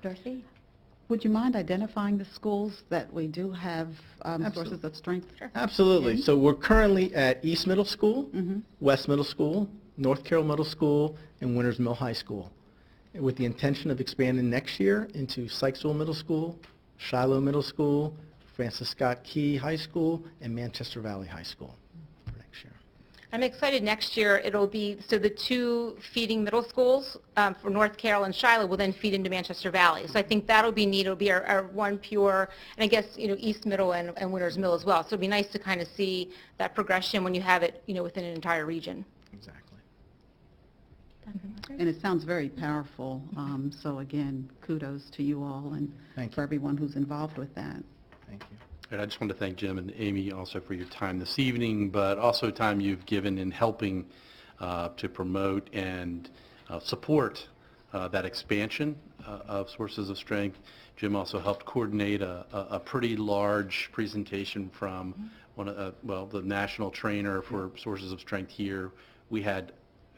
Dorothy? Would you mind identifying the schools that we do have sources of strength? Sure. Absolutely. So we're currently at East Middle School, Mm-hmm. West Middle School, North Carroll Middle School, and Winters Mill High School, with the intention of expanding next year into Sykesville Middle School, Shiloh Middle School, Francis Scott Key High School, and Manchester Valley High School for next year. I'm excited next year it'll be, so the two feeding middle schools for North Carroll and Shiloh will then feed into Manchester Valley. So I think that'll be neat. It'll be our one pure, and I guess, East Middle and Winters Mill as well. So it'll be nice to kind of see that progression when you have it, within an entire region. Exactly. And it sounds very powerful. So again, kudos to you all and Thank for you. everyone who's involved with that. Thank you. And I just want to thank Jim and Amy also for your time this evening, but also time you've given in helping to promote and support that expansion of Sources of Strength. Jim also helped coordinate a pretty large presentation from the national trainer for Sources of Strength here. We had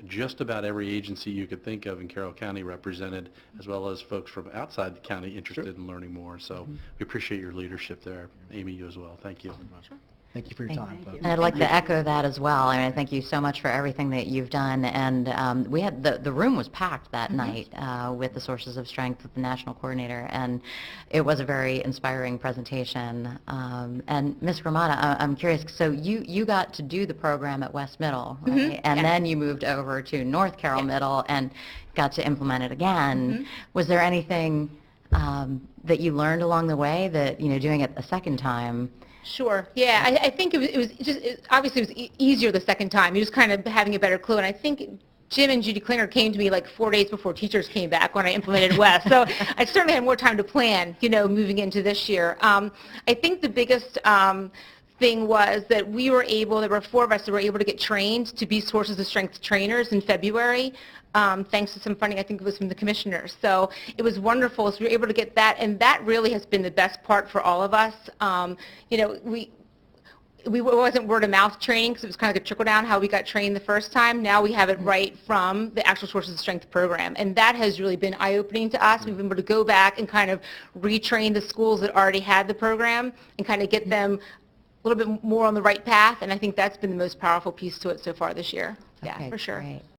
just about every agency you could think of in Carroll County represented, as well as folks from outside the county interested in learning more. So we appreciate your leadership there. Amy, you as well. Thank you. Sure. Thank you for your time. And I'd like to echo that as well. I mean, thank you so much for everything that you've done. And we had the room was packed that night with the Sources of Strength with the national coordinator, and it was a very inspiring presentation. And Ms. Gromada, I'm curious. So you got to do the program at West Middle, right? And then you moved over to North Carroll Middle and got to implement it again. Was there anything that you learned along the way that doing it a second time? Sure. Yeah, I think it was just obviously it was easier the second time. You're just kind of having a better clue. And I think Jim and Judy Klinger came to me like 4 days before teachers came back when I implemented West. So I certainly had more time to plan, moving into this year. I think the biggest thing was that there were 4 of us that were able to get trained to be Sources of Strength trainers in February. Thanks to some funding, I think it was from the commissioners. So it was wonderful. So we were able to get that, and that really has been the best part for all of us. We wasn't word of mouth training because it was kind of like a trickle down how we got trained the first time. Now we have it right from the actual Sources of Strength program, and that has really been eye-opening to us. We've been able to go back and kind of retrain the schools that already had the program and kind of get them a little bit more on the right path, and I think that's been the most powerful piece to it so far this year. Yeah, Okay, for sure. Great.